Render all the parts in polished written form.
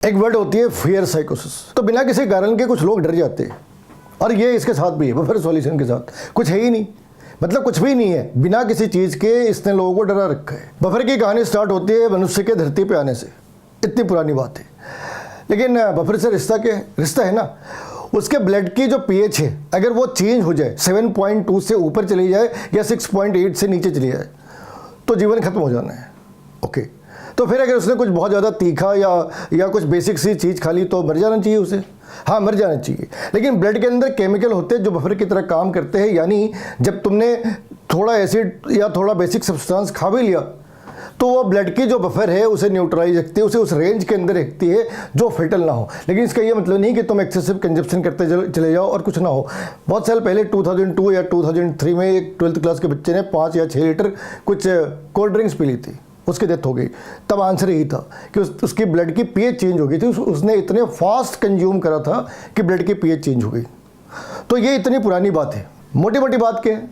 एक वर्ड होती है फियर साइकोसिस। तो बिना किसी कारण के कुछ लोग डर जाते हैं, और ये इसके साथ भी है, बफर सॉल्यूशन के साथ कुछ है ही नहीं, मतलब कुछ भी नहीं है, बिना किसी चीज़ के इसने लोगों को डरा रखा है। बफर की कहानी स्टार्ट होती है मनुष्य के धरती पे आने से, इतनी पुरानी बात है। लेकिन बफर से रिश्ता है ना, उसके ब्लड की जो पीएच है, अगर वो चेंज हो जाए, 7.2 से ऊपर चली जाए या 6.8 से नीचे चली जाए, तो जीवन खत्म हो जाना है। ओके, तो फिर अगर उसने कुछ बहुत ज़्यादा तीखा या कुछ बेसिक सी चीज़ खा ली तो मर जाना चाहिए उसे, हाँ मर जाना चाहिए। लेकिन ब्लड के अंदर केमिकल होते हैं जो बफर की तरह काम करते हैं, यानी जब तुमने थोड़ा एसिड या थोड़ा बेसिक सब्सटेंस खा भी लिया तो वो ब्लड की जो बफर है उसे न्यूट्रलाइज रखती है, उसे उस रेंज के अंदर रखती है जो फेटल ना हो। लेकिन इसका ये मतलब नहीं कि तुम एक्सेसिव कंजप्शन करते चले जाओ और कुछ ना हो। बहुत साल पहले 2002 या 2003 में एक 12th क्लास के बच्चे ने 5 या 6 लीटर कुछ कोल्ड ड्रिंक्स पी ली थी, उसकी डेथ हो गई। तब आंसर यही था कि उसकी ब्लड की पीएच चेंज हो गई थी, उसने इतने फास्ट कंज्यूम करा था कि ब्लड की पीएच चेंज हो गई। तो ये इतनी पुरानी बात है। मोटी मोटी बात क्या है,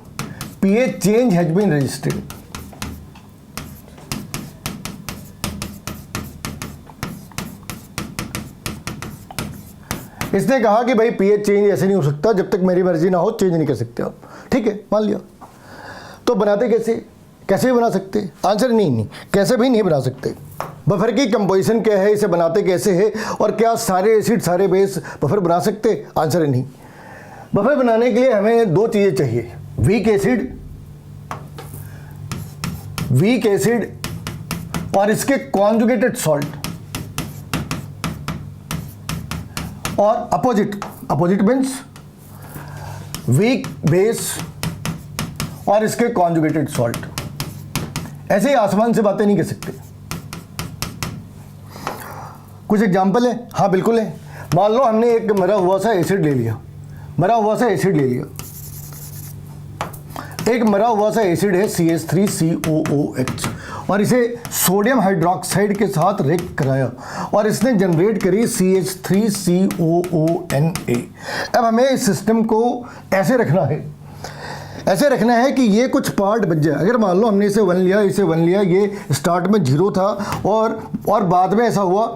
pH change has been registered. इसने कहा कि भाई पीएच चेंज ऐसे नहीं हो सकता, जब तक मेरी मर्जी ना हो चेंज नहीं कर सकते आप। ठीक है, मान लिया। तो बनाते कैसे भी बना सकते? आंसर नहीं, कैसे भी नहीं बना सकते। बफर की कंपोजिशन क्या है, इसे बनाते कैसे है, और क्या सारे एसिड सारे बेस बफर बना सकते? आंसर नहीं। बफर बनाने के लिए हमें 2 चीज़ें चाहिए, वीक एसिड और इसके कॉन्जुगेटेड सॉल्ट, और अपोजिट मीन्स वीक बेस और इसके कॉन्जुगेटेड सॉल्ट। ऐसे ही आसमान से बातें नहीं कर सकते। कुछ एग्जाम्पल है? हाँ बिल्कुल है। मान लो हमने एक मरा हुआ सा एसिड ले लिया, एक मरा हुआ सा एसिड है CH3COOH, और इसे सोडियम हाइड्रोक्साइड के साथ रिएक्ट कराया और इसने जनरेट करी CH3COONA। अब हमें इस सिस्टम को ऐसे रखना है कि ये कुछ पार्ट बच जाए। अगर मान लो हमने इसे 1 लिया, ये स्टार्ट में 0 था और बाद में ऐसा हुआ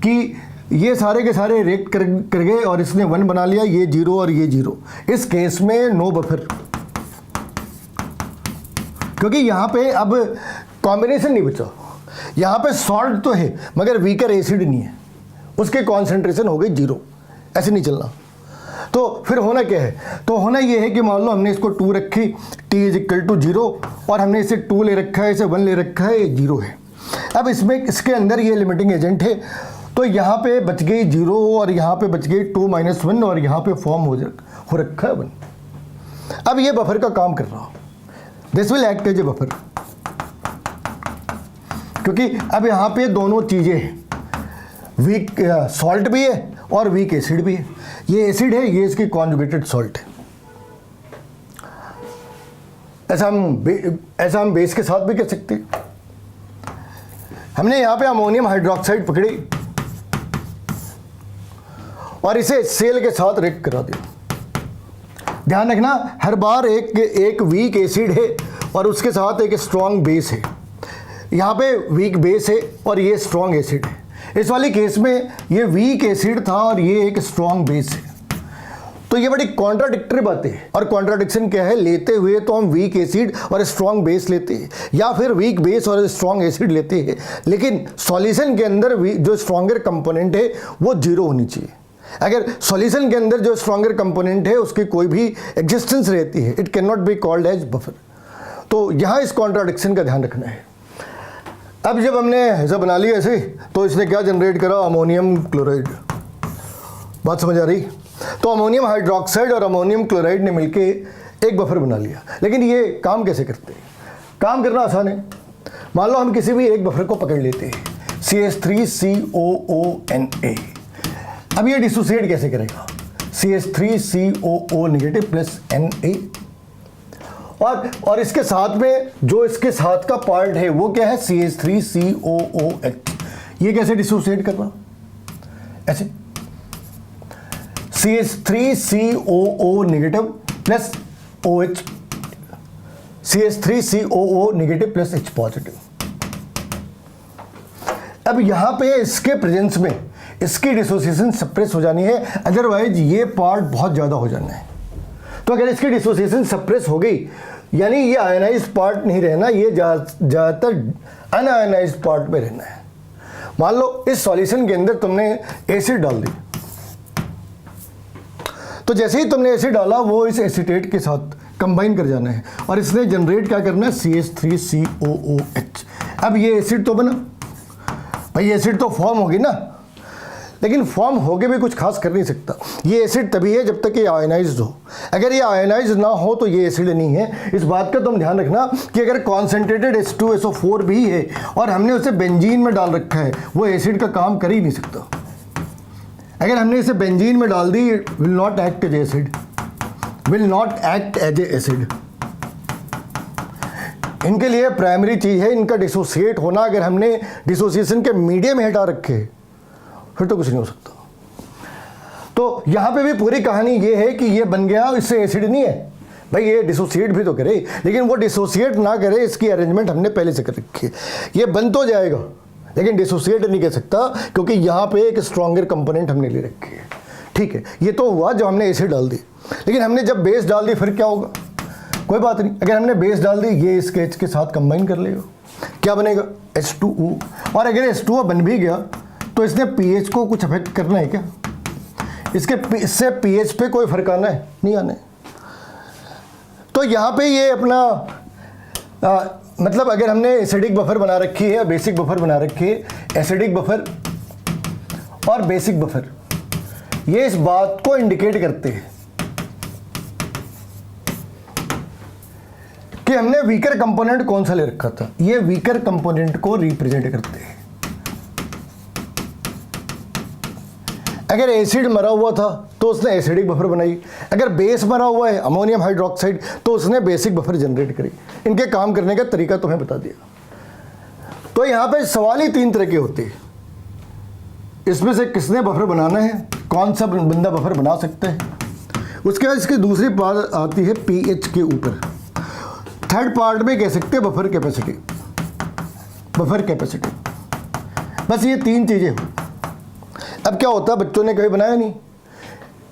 कि ये सारे के सारे रिएक्ट कर गए और इसने 1 बना लिया, ये 0 और ये 0। इस केस में नो बफर, क्योंकि यहाँ पे अब कॉम्बिनेशन नहीं बचा। यहाँ पे सॉल्ट तो है मगर वीकर एसिड नहीं है, उसके कॉन्सेंट्रेशन हो गई 0। ऐसे नहीं चलना। तो फिर होना क्या है? तो होना ये है कि मान लो हमने इसको 2 रखी, T = 0, और हमने इसे 2 ले रखा है, इसे 1 ले रखा है, ये 0 है। अब इसके अंदर ये लिमिटिंग एजेंट है, तो यहाँ पे बच गई 0 और यहाँ पे बच गई 2 - 1 और यहाँ पे फॉर्म हो रखा है 1। अब ये बफर का काम कर रहा, this will act as a buffer, क्योंकि अब यहाँ पे दोनों चीज़ें हैं, वीक सॉल्ट भी है और वीक एसिड भी है। ये एसिड है, ये इसकी कॉन्जुगेटेड सॉल्ट है। ऐसा हम बेस के साथ भी कर सकते हैं। हमने यहाँ पे अमोनियम हाइड्रोक्साइड पकड़ी और इसे सेल के साथ रिएक्ट करा दिया। ध्यान रखना, हर बार एक वीक एसिड है और उसके साथ एक स्ट्रॉन्ग बेस है। यहाँ पे वीक बेस है और ये स्ट्रॉन्ग एसिड है। इस वाले केस में ये वीक एसिड था और ये एक स्ट्रॉन्ग बेस है। तो ये बड़ी कॉन्ट्राडिक्टरी बातें हैं। और कॉन्ट्राडिक्शन क्या है? लेते हुए तो हम वीक एसिड और स्ट्रॉन्ग बेस लेते हैं, या फिर वीक बेस और स्ट्रॉन्ग एसिड लेते हैं, लेकिन सॉल्यूशन के अंदर जो स्ट्रॉन्गर कंपोनेंट है वो 0 होनी चाहिए। अगर सॉल्यूशन के अंदर जो स्ट्रॉन्गर कंपोनेंट है उसकी कोई भी एग्जिस्टेंस रहती है, it can not be called as buffer. तो यहाँ इस कॉन्ट्राडिक्शन का ध्यान रखना है। अब जब हमने ऐसा बना लिया ऐसे, तो इसने क्या जनरेट करा? Ammonium chloride. बात समझ आ रही? तो अमोनियम हाइड्रोक्साइड और अमोनियम क्लोराइड ने मिलके एक बफर बना लिया। लेकिन ये काम कैसे करते हैं? काम करना आसान है। मान लो हम किसी भी एक बफर को पकड़ लेते हैं, CH3COONA। अब ये डिसोसिएट कैसे करेगा? CH3COO नेगेटिव प्लस Na, और इसके साथ में जो इसके साथ का पार्ट है वो क्या है? CH3COOH। ये कैसे डिसोसिएट करना? ऐसे CH3COO negative plus OH, CH3COO negative plus H positive. अब यहां पे इसके प्रेजेंस में इसकी डिसोसिएशन सप्रेस हो जानी है, अदरवाइज ये पार्ट बहुत ज़्यादा हो जाना है। तो अगर इसकी डिसोसिएशन सप्रेस हो गई यानी ये आयनाइज पार्ट नहीं रहना, ये ज़्यादातर अनआयनाइज पार्ट में रहना है। मान लो इस सॉल्यूशन के अंदर तुमने एसिड डाल दी, तो जैसे ही तुमने एसिड डाला वो इस एसीटेट के साथ कंबाइन कर जाना है और इसने जनरेट क्या करना है, CH3COOH। अब ये एसिड तो बना भाई, एसिड तो फॉर्म होगी ना, लेकिन फॉर्म होके भी कुछ खास कर नहीं सकता। ये एसिड तभी है जब तक ये आयनाइज्ड हो। अगर ये आयनाइज्ड ना हो तो ये एसिड नहीं है। इस बात का तुम ध्यान रखना कि अगर कॉन्सेंट्रेटेड H2SO4 भी है और हमने उसे बेंजीन में डाल रखा है, वो एसिड का काम कर ही नहीं सकता। अगर हमने इसे बेंजीन में डाल दी, will not act as acid, will not act as a acid. इनके लिए प्राइमरी चीज है इनका डिसोसिएट होना। अगर हमने डिसोसिएशन के मीडियम में हटा रखे फिर तो कुछ नहीं हो सकता। तो यहां पे भी पूरी कहानी ये है कि ये बन गया, इससे एसिड नहीं है भाई, ये डिसोसिएट भी तो करे, लेकिन वो डिसोसिएट ना करे इसकी अरेंजमेंट हमने पहले से कर रखी है। ये बन तो जाएगा लेकिन डिसोसिएट नहीं कर सकता क्योंकि यहाँ पे एक स्ट्रॉन्गर कंपोनेंट हमने ले रखी है। ठीक है, ये तो हुआ जब हमने एसिड डाल दी, लेकिन हमने जब बेस डाल दी फिर क्या होगा, कोई बात नहीं। अगर हमने बेस डाल दी, ये इसके H के साथ कंबाइन कर लेगा, क्या बनेगा, H2O। और अगर H2O बन भी गया तो इसने pH को कुछ अफेक्ट करना है क्या, इससे pH पे कोई फर्क आना है, नहीं आना है। तो यहाँ पे ये अपना मतलब अगर हमने एसिडिक बफर बना रखी है, बेसिक बफर बना रखी है, एसिडिक बफर और बेसिक बफर ये इस बात को इंडिकेट करते हैं कि हमने वीकर कंपोनेंट कौन सा ले रखा था। ये वीकर कंपोनेंट को रिप्रेजेंट करते हैं। अगर एसिड मरा हुआ था तो उसने एसिडिक बफर बनाई, अगर बेस मरा हुआ है अमोनियम हाइड्रोक्साइड तो उसने बेसिक बफर जनरेट करी। इनके काम करने का तरीका तुम्हें बता दिया। तो यहां पे सवाल ही 3 तरह के होते हैं, इसमें से किसने बफर बनाना है, कौन सा बंदा बफर बना सकता है। उसके बाद इसकी दूसरी बात आती है pH के ऊपर। थर्ड पार्ट में कह सकते हैं बफर कैपेसिटी, बफर कैपेसिटी। बस ये 3 चीजें हो। अब क्या होता है, बच्चों ने कभी बनाया नहीं,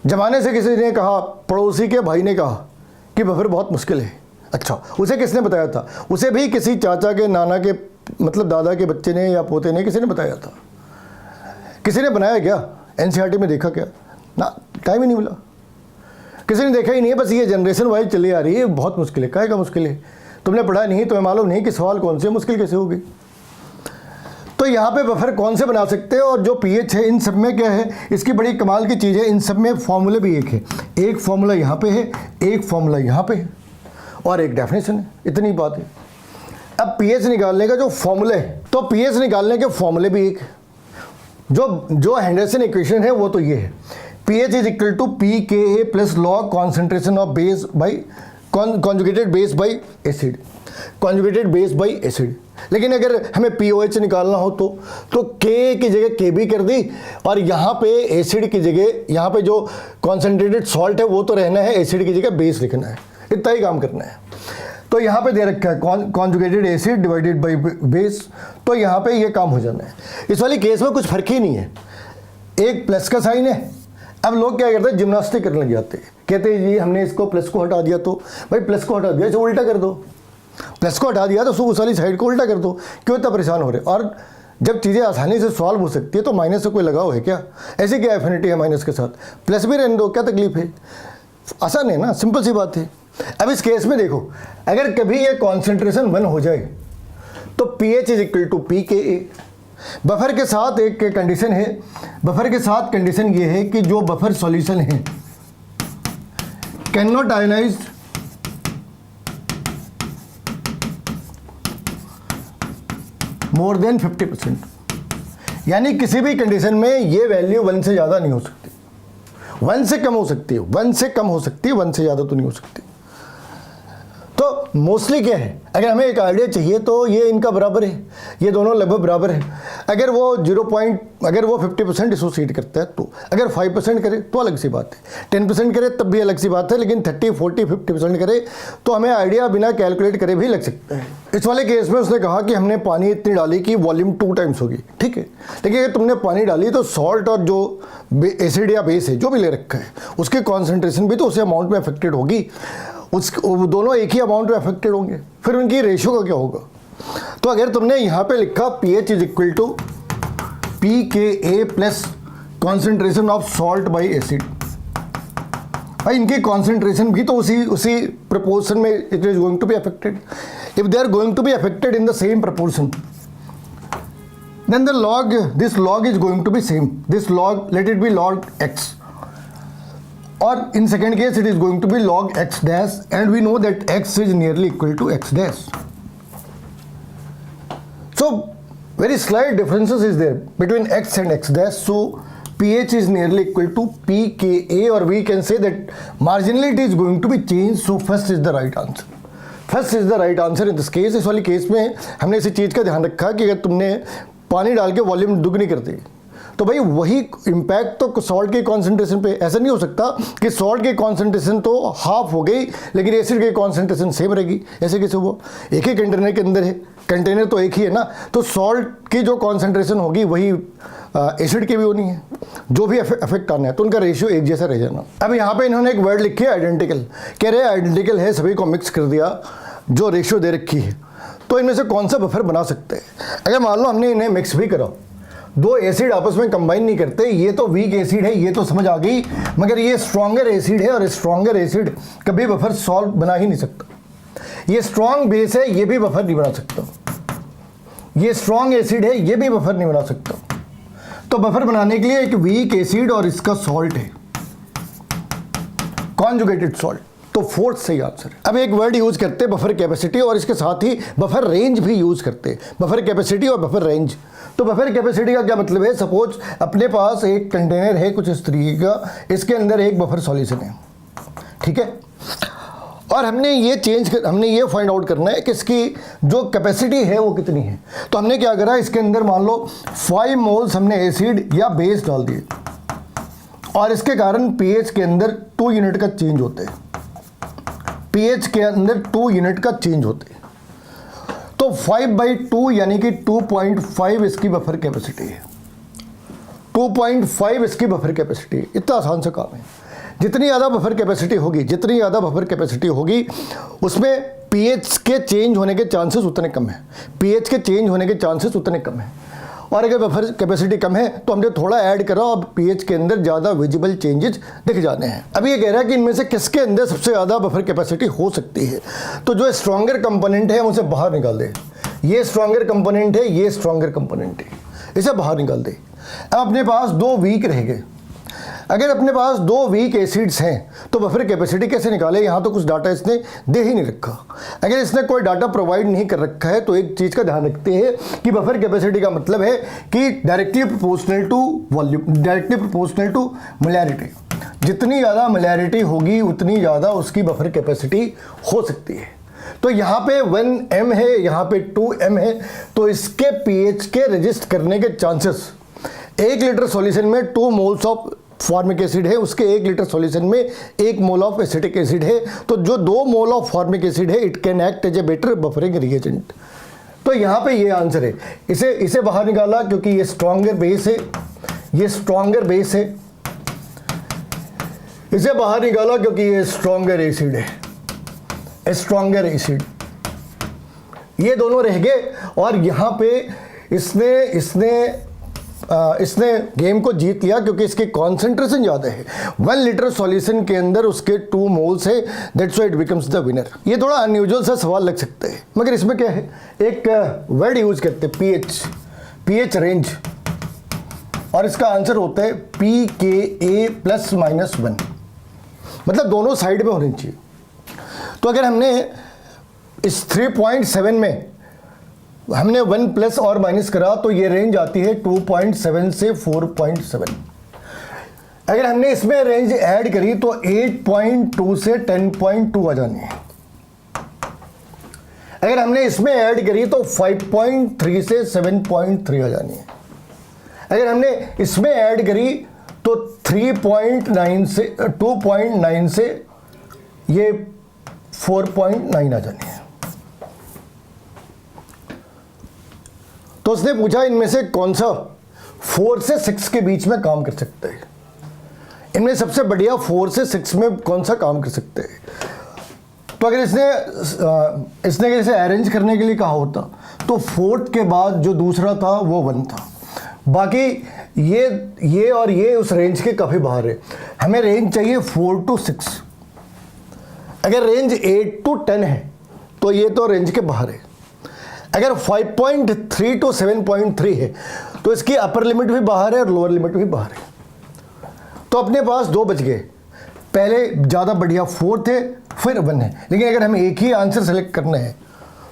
जमाने से किसी ने कहा, पड़ोसी के भाई ने कहा कि बफर बहुत मुश्किल है। अच्छा, उसे किसने बताया था, उसे भी किसी चाचा के, नाना के, मतलब दादा के बच्चे ने या पोते ने, किसी ने बताया था। किसी ने बनाया क्या, NCERT में देखा क्या ना, टाइम ही नहीं मिला, किसी ने देखा ही नहीं है। बस ये जनरेशन वाइज चली आ रही है, बहुत मुश्किल है। काहे का मुश्किल है, तुमने पढ़ा नहीं, तुम्हें मालूम नहीं कि सवाल कौन से, मुश्किल कैसे होगी। तो यहाँ पे बफर कौन से बना सकते हैं, और जो pH है इन सब में क्या है, इसकी बड़ी कमाल की चीज़ है, इन सब में फॉर्मूले भी एक है। एक फॉर्मूला यहाँ पे है, एक फॉर्मूला यहाँ पे है और एक डेफिनेशन है। इतनी बात है। अब pH निकालने का जो फॉर्मूला है, तो pH निकालने के फॉर्मूले भी एक, जो हेंडरसन इक्वेशन है वो तो ये है, pH is equal to pKa plus log concentration of base by conjugated base by acid, conjugated base by acid. लेकिन अगर हमें POH निकालना हो तो K की जगह Kb कर दी, और यहाँ पे एसिड की जगह, यहाँ पे जो कॉन्सेंट्रेटेड सॉल्ट है वो तो रहना है, एसिड की जगह बेस लिखना है। इतना ही काम करना है। तो यहाँ पे दे रखा है conjugated acid divided by base, तो यहाँ पे ये काम हो जाना है। इस वाली केस में कुछ फर्क ही नहीं है, एक प्लस का साइन है। अब लोग क्या करते हैं, जिम्नास्टिक करने लग जाते हैं, कहते हैं जी हमने इसको प्लस को हटा दिया, तो भाई प्लस को हटा दिया इसे उल्टा कर दो, प्लस को हटा दिया तो उस वाली साइड को उल्टा कर दो, क्यों इतना परेशान हो रहे। और जब चीज़ें आसानी से सॉल्व हो सकती है तो माइनस से कोई लगाव है क्या, ऐसी क्या एफिनिटी है माइनस के साथ, प्लस भी रहने दो, क्या तकलीफ है, आसान है ना, सिंपल सी बात है। अब इस केस में देखो, अगर कभी ये कॉन्सेंट्रेशन 1 हो जाए तो pH is equal to pKa। Buffer के साथ एक कंडीशन है, बफर के साथ कंडीशन ये है कि जो बफर सॉल्यूशन है can not ionize more than 50%, यानी किसी भी कंडीशन में ये वैल्यू 1 से ज़्यादा नहीं हो सकती, 1 से कम हो सकती है, 1 से कम हो सकती है, 1 से ज़्यादा तो नहीं हो सकती। तो मोस्टली क्या है, अगर हमें एक आइडिया चाहिए तो ये इनका बराबर है, ये दोनों लगभग बराबर है। अगर वो 50% डिसोसिएट करता है तो, अगर 5% करे तो अलग सी बात है, 10% करे तब भी अलग सी बात है, लेकिन 30, 40, 50% करे तो हमें आइडिया बिना कैलकुलेट करे भी लग सकता है। इस वाले केस में उसने कहा कि हमने पानी इतनी डाली कि वॉल्यूम 2 टाइम्स होगी, ठीक है, लेकिन अगर तुमने पानी डाली तो सॉल्ट और जो एसिड या बेस है जो भी ले रखा है उसकी कॉन्सेंट्रेशन भी तो उसी अमाउंट में अफेक्टेड होगी, वो दोनों एक ही अमाउंट में अफेक्टेड होंगे, फिर उनकी रेशियो का क्या होगा। तो अगर तुमने यहाँ पे लिखा pH is equal to pKa plus concentration of salt by acid, भाई इनकी कॉन्सेंट्रेशन भी तो उसी प्रपोर्शन में it is going to be affected. If they are going to be affected in the same proportion then this log is going to be same, this log, let it be log x, or in second case it is going to be log x dash, and we know that x is nearly equal to x dash. So very slight differences is there between x and x dash, so pH is nearly equal to pKa, or we can say that marginally it is going to be changed, so first is the right answer. First is the right answer in this case. इस वाली case में हमने इसी चीज़ का ध्यान रखा कि अगर तुमने पानी डाल के वॉल्यूम दुगनी कर दी तो भाई वही इम्पैक्ट तो सॉल्ट के कॉन्सेंट्रेशन पे, ऐसा नहीं हो सकता कि सॉल्ट की कॉन्सेंट्रेशन तो हाफ हो गई लेकिन एसिड की कॉन्सेंट्रेशन सेम रहेगी, ऐसे कैसे हुआ? एक ही कंटेनर के अंदर है, कंटेनर तो एक ही है ना, तो सॉल्ट की जो कॉन्सेंट्रेशन होगी वही एसिड की भी होनी है, जो भी अफेक्ट आना है तो उनका रेशियो एक जैसा रह जाना। अब यहाँ पे इन्होंने एक वर्ड लिखी है आइडेंटिकल, कह रहे हैं आइडेंटिकल है, सभी को मिक्स कर दिया जो रेशियो दे रखी है, तो इनमें से कौन सा बफर बना सकते हैं? अगर मान लो हमने इन्हें मिक्स भी करा, दो एसिड आपस में कंबाइन नहीं करते, ये तो वीक एसिड है ये तो समझ आ गई, मगर ये स्ट्रॉन्गर एसिड है और स्ट्रॉन्गर एसिड कभी बफर सॉल्व बना ही नहीं सकता। ये स्ट्रॉन्ग बेस है ये भी बफर नहीं बना सकता, ये स्ट्रॉन्ग एसिड है ये भी बफर नहीं बना सकता। तो बफर बनाने के लिए एक वीक एसिड और इसका सॉल्ट है, कॉन्जुगेटेड सॉल्ट, तो फोर्थ सही आंसर है। अब एक वर्ड यूज करते हैं बफर कैपेसिटी, और इसके साथ ही बफर रेंज भी यूज करते हैं, बफर कैपेसिटी और बफर रेंज। तो बफर कैपेसिटी का क्या मतलब है? सपोज अपने पास एक कंटेनर है कुछ इस तरीके का, इसके अंदर एक बफर सॉल्यूशन है, ठीक है, और हमने ये फाइंड आउट करना है कि इसकी जो कैपेसिटी है वो कितनी है। तो हमने क्या करा, इसके अंदर मान लो 5 मोल्स हमने एसिड या बेस डाल दिए, और इसके कारण पीएच के अंदर 2 यूनिट का चेंज होता है, पीएच के अंदर 2 यूनिट का चेंज होते हैं। तो 5/2 यानी कि 2.5 इसकी बफर कैपेसिटी है, 2.5 इसकी बफर कैपेसिटी है। इतना आसान सा काम है। जितनी ज़्यादा बफर कैपेसिटी होगी उसमें पीएच के चेंज होने के चांसेस उतने कम हैं, और अगर बफर कैपेसिटी कम है तो हमने थोड़ा ऐड करा और पीएच के अंदर ज़्यादा विजिबल चेंजेस दिख जाने हैं। अब ये कह रहा है कि इनमें से किसके अंदर सबसे ज़्यादा बफर कैपेसिटी हो सकती है, तो जो स्ट्रॉन्गर कंपोनेंट है हम उसे बाहर निकाल दे। ये स्ट्रॉन्गर कंपोनेंट है, ये स्ट्रॉन्गर कंपोनेंट है, इसे बाहर निकाल दे। अब अपने पास 2 वीक रह गए। अगर अपने पास 2 वीक एसिड्स हैं तो बफर कैपेसिटी कैसे निकाले? यहाँ तो कुछ डाटा इसने दे ही नहीं रखा। अगर इसने कोई डाटा प्रोवाइड नहीं कर रखा है तो एक चीज़ का ध्यान रखते हैं कि बफर कैपेसिटी का मतलब है कि directly proportional to volume, directly proportional to molarity. जितनी ज़्यादा मोलैरिटी होगी उतनी ज़्यादा उसकी बफर कैपेसिटी हो सकती है। तो यहाँ पे 1m है, यहाँ पे 2m है, तो इसके पीएच के रजिस्ट करने के चांसेस, 1 लीटर सॉल्यूशन में 2 मोल्स ऑफ फॉर्मिक एसिड है, उसके 1 लीटर सॉल्यूशन में 1 मोल ऑफ एसिटिक एसिड है, तो जो 2 मोल ऑफ फॉर्मिक एसिड है it can act as a better buffering reagent. तो यहाँ पे ये आंसर है। इसे बाहर निकाला क्योंकि ये स्ट्रॉन्गर बेस है, ये स्ट्रॉन्गर बेस है। इसे बाहर निकाला क्योंकि ये स्ट्रॉन्गर एसिड है, स्ट्रॉन्गर एसिड। ये दोनों रह गए, और यहाँ पे इसने गेम को जीत लिया क्योंकि इसकी कॉन्सेंट्रेशन ज़्यादा है। 1 लीटर सॉल्यूशन के अंदर उसके 2 मोल्स है, that's why it becomes the winner. ये थोड़ा अनयूजुअल सा सवाल लग सकता है, मगर इसमें क्या है, एक वर्ड यूज करते हैं पीएच रेंज, और इसका आंसर होता है pKa ±1, मतलब दोनों साइड में होनी चाहिए। तो अगर हमने इस 3.7 में हमने 1 प्लस और माइनस करा तो ये रेंज आती है 2.7 से 4.7। अगर हमने इसमें रेंज ऐड करी तो 8.2 से 10.2 आ जानी है। अगर हमने इसमें ऐड करी तो 5.3 से 7.3 आ जानी है। अगर हमने इसमें ऐड करी तो 3.9 से 2.9 से ये 4.9 आ जानी है। तो उसने पूछा इनमें से कौन सा 4 से 6 के बीच में काम कर सकता है, इनमें सबसे बढ़िया 4 से 6 में कौन सा काम कर सकते हैं। तो अगर इसने इसे अरेंज करने के लिए कहा होता तो 4th के बाद जो दूसरा था वो 1 था, बाकी ये और ये उस रेंज के काफ़ी बाहर है। हमें रेंज चाहिए 4 to 6। अगर रेंज 8 to 10 है तो ये तो रेंज के बाहर है। अगर 5.3 to 7.3 है तो इसकी अपर लिमिट भी बाहर है और लोअर लिमिट भी बाहर है। तो अपने पास 2 बच गए, पहले ज़्यादा बढ़िया 4 थे फिर 1 है, लेकिन अगर हमें एक ही आंसर सेलेक्ट करना है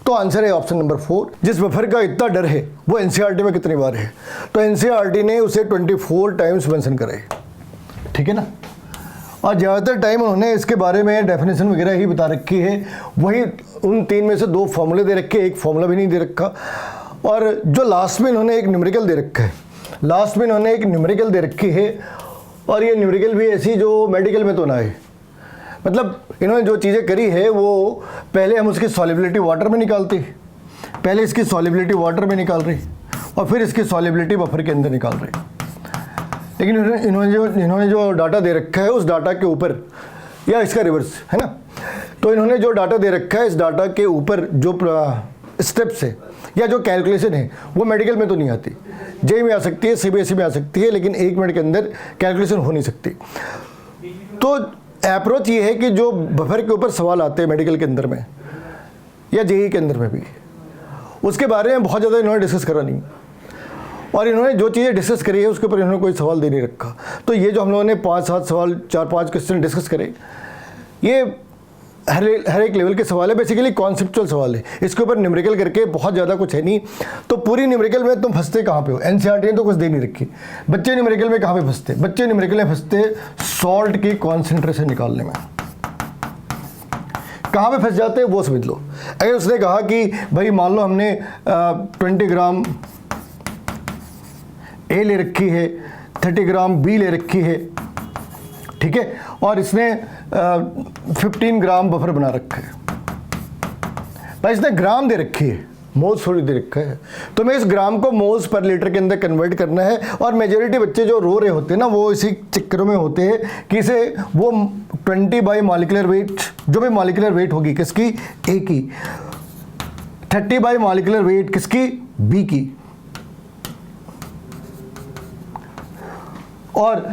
तो आंसर है ऑप्शन नंबर 4। जिस बफर का इतना डर है वो एनसीईआरटी में कितनी बार है, तो एनसीईआरटी ने उसे 24 टाइम्स मेंशन करा है, ठीक है ना। और ज़्यादातर टाइम उन्होंने इसके बारे में डेफिनेशन वगैरह ही बता रखी है, वही उन 3 में से 2 फॉर्मूले दे रखे, एक फॉर्मूला भी नहीं दे रखा। और जो लास्ट में इन्होंने एक न्यूमेरिकल दे रखा है, लास्ट में इन्होंने एक न्यूमेरिकल दे रखी है, और ये न्यूमेरिकल भी ऐसी जो मेडिकल में तो ना है। मतलब इन्होंने जो चीज़ें करी है वो पहले हम उसकी सॉल्युबिलिटी वाटर में निकालते, पहले इसकी सॉल्युबिलिटी वाटर में निकाल रही और फिर इसकी सॉल्युबिलिटी बफर के अंदर निकाल रही। लेकिन इन्होंने जो डाटा दे रखा है उस डाटा के ऊपर, या इसका रिवर्स है ना, तो इन्होंने जो डाटा दे रखा है इस डाटा के ऊपर जो स्टेप्स है या जो कैलकुलेशन है वो मेडिकल में तो नहीं आती, जेई में आ सकती है, सीबीएसई में आ सकती है, लेकिन 1 मिनट के अंदर कैलकुलेशन हो नहीं सकती। तो अप्रोच ये है कि जो बफर के ऊपर सवाल आते हैं मेडिकल के अंदर में या जेई के अंदर में भी, उसके बारे में बहुत ज़्यादा इन्होंने डिस्कस करा नहीं, और इन्होंने जो चीज़ें डिस्कस करी है उसके ऊपर इन्होंने कोई सवाल दे नहीं रखा। तो ये जो हम लोगों ने 5-7 सवाल 4-5 क्वेश्चन डिस्कस करे, ये हर एक लेवल के सवाल है, बेसिकली कॉन्सेप्चुअल सवाल है, इसके ऊपर न्यूमेरिकल करके बहुत ज़्यादा कुछ है नहीं। तो पूरी न्यूमेरिकल में तुम फंसते कहाँ पे हो, एनसीईआरटी ने तो कुछ दे नहीं रखी। बच्चे न्यूमेरिकल में कहाँ पे फंसते, बच्चे न्यूमेरिकल में फंसते सॉल्ट की कॉन्सेंट्रेशन निकालने में। कहाँ पे फंस जाते हैं वो समझ लो। अगर उसने कहा कि भाई मान लो हमने 20 ग्राम ए ले रखी है, 30 ग्राम बी ले रखी है, ठीक है, और इसने 15 ग्राम बफर बना रखा है, भाई इसने ग्राम दे रखी है, मोल्स थोड़ी दे रखा है, तो मैं इस ग्राम को मोल्स पर लीटर के अंदर कन्वर्ट करना है। और मेजॉरिटी बच्चे जो रो रहे होते हैं ना वो इसी चक्करों में होते हैं कि इसे वो 20 बाई मॉलिक्यूलर वेट, जो भी मॉलिक्यूलर वेट होगी किसकी, ए की, 30 बाई मॉलिक्यूलर वेट किसकी, बी की, और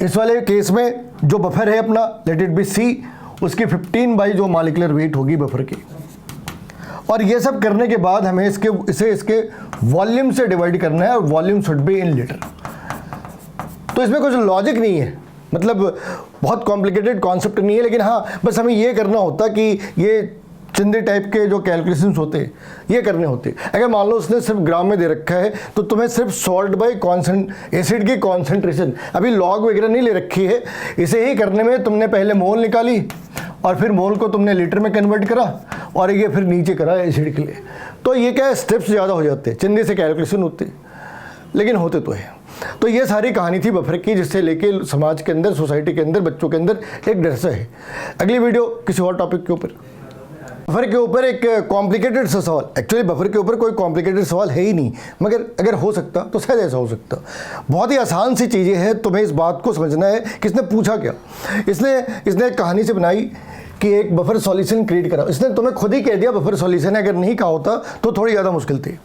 इस वाले केस में जो बफर है अपना लेट इट बी सी, उसकी 15 बाई जो मॉलिक्यूलर वेट होगी बफर की। और ये सब करने के बाद हमें इसके वॉल्यूम से डिवाइड करना है, और volume should be in litre. तो इसमें कुछ लॉजिक नहीं है, मतलब बहुत कॉम्प्लिकेटेड कॉन्सेप्ट नहीं है, लेकिन हाँ बस हमें ये करना होता कि ये चिंदी टाइप के जो कैलकुलेशंस होते हैं ये करने होते। अगर मान लो उसने सिर्फ ग्राम में दे रखा है तो तुम्हें सिर्फ सॉल्ट बाई एसिड की कॉन्सेंट्रेशन, अभी लॉग वगैरह नहीं ले रखी है, इसे ही करने में तुमने पहले मोल निकाली और फिर मोल को तुमने लीटर में कन्वर्ट करा और ये फिर नीचे करा एसिड के लिए। तो ये क्या है, स्टेप्स ज़्यादा हो जाते हैं, चिंदी से कैलकुलेशन होते लेकिन होते तो है। तो ये सारी कहानी थी बफर की, जिससे लेके समाज के अंदर, सोसाइटी के अंदर, बच्चों के अंदर एक डर सा है। अगली वीडियो किसी और टॉपिक के ऊपर, बफर के ऊपर एक कॉम्प्लिकेटेड सा सवाल। एक्चुअली बफर के ऊपर कोई कॉम्प्लिकेटेड सवाल है ही नहीं, मगर अगर हो सकता तो शायद ऐसा हो सकता। बहुत ही आसान सी चीज़ें हैं, तुम्हें इस बात को समझना है कि इसने पूछा क्या। इसने एक कहानी से बनाई कि एक बफर सॉल्यूशन क्रिएट करा, इसने तुम्हें खुद ही कह दिया बफर सॉल्यूशन है, अगर नहीं कहा होता तो थोड़ी ज़्यादा मुश्किल थी,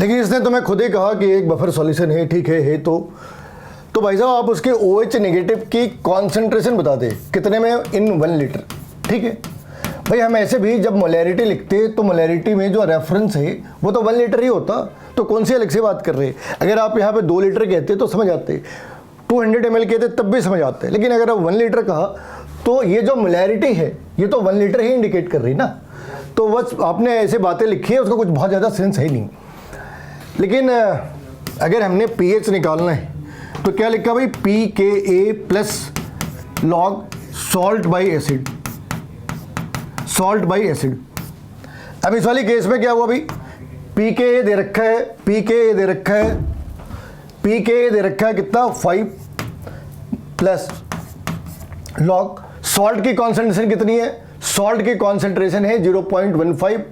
लेकिन इसने तुम्हें खुद ही कहा कि एक बफर सॉल्यूशन है, ठीक है तो भाई साहब आप उसके OH नेगेटिव की कॉन्सेंट्रेशन बता दें कितने में इन 1 लीटर, ठीक है। भाई हम ऐसे भी जब मोलैरिटी लिखते तो मोलैरिटी में जो रेफरेंस है वो तो 1 लीटर ही होता, तो कौन सी अलग से बात कर रहे हैं। अगर आप यहाँ पे 2 लीटर कहते तो समझ आते, 200 ml कहते तब भी समझ आते, लेकिन अगर आप 1 लीटर कहा तो ये जो मोलैरिटी है ये तो 1 लीटर ही इंडिकेट कर रही ना। तो बस आपने ऐसे बातें लिखी है, उसका कुछ बहुत ज़्यादा सेंस है नहीं। लेकिन अगर हमने pH निकालना है तो क्या लिखा भाई, pKa plus log salt by acid, salt by acid. अब इस वाली केस में क्या हुआ भाई, पी के दे रखा है, पी के दे रखा है, पी के दे रखा है कितना 5 प्लस लॉग। सॉल्ट की कॉन्सेंट्रेशन कितनी है, सॉल्ट की कॉन्सेंट्रेशन है 0.15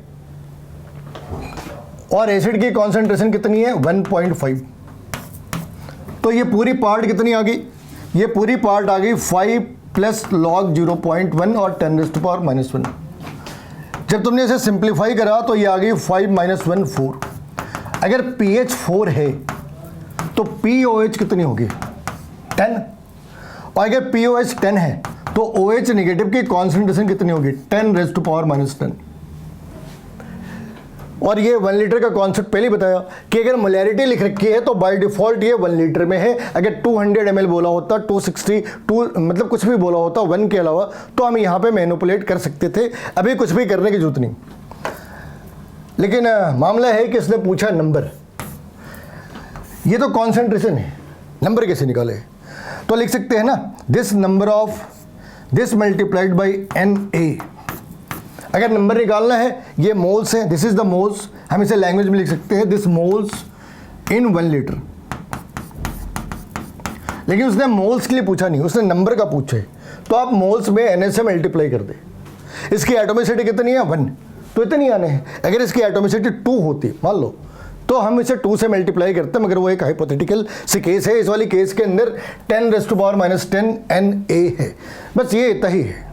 और एसिड की कॉन्सेंट्रेशन कितनी है 1.5। तो ये पूरी पार्ट कितनी आ गई, ये पूरी पार्ट आ गई 5 प्लस लॉग 0.1 और 10⁻⁻1। जब तुमने इसे सिंप्लीफाई करा तो ये आ गई 5 - 1 4। अगर pH 4 है तो POH कितनी होगी 10, और अगर POH 10 है तो OH नेगेटिव की कॉन्सेंट्रेशन कितनी होगी 10⁻⁻10। और ये 1 लीटर का कॉन्सेप्ट पहले बताया कि अगर मोलैरिटी लिख रखी है तो बाय डिफॉल्ट ये 1 लीटर में है। अगर 200 ml बोला होता, 262 मतलब कुछ भी बोला होता 1 के अलावा, तो हम यहाँ पे मैनिपुलेट कर सकते थे। अभी कुछ भी करने की जरूरत नहीं। लेकिन मामला है कि इसने पूछा नंबर, ये तो कॉन्सेंट्रेशन है, नंबर कैसे निकाले? तो लिख सकते हैं ना, this number of this multiplied by Na। अगर नंबर निकालना है, ये मोल्स है, दिस इज द मोल्स, हम इसे लैंग्वेज में लिख सकते हैं दिस मोल्स इन 1 लीटर। लेकिन उसने मोल्स के लिए पूछा नहीं, उसने नंबर का पूछे, तो आप मोल्स में Na से मल्टीप्लाई कर दे। इसकी एटोमिसिटी कितनी है 1, तो इतनी आने हैं। अगर इसकी एटोमिसिटी 2 होती मान लो, तो हम इसे 2 से मल्टीप्लाई करते हैं, मगर वो एक हाइपोथेटिकल सी केस है। इस वाली केस के अंदर 10⁻⁻10 Na है, बस ये इतना ही है।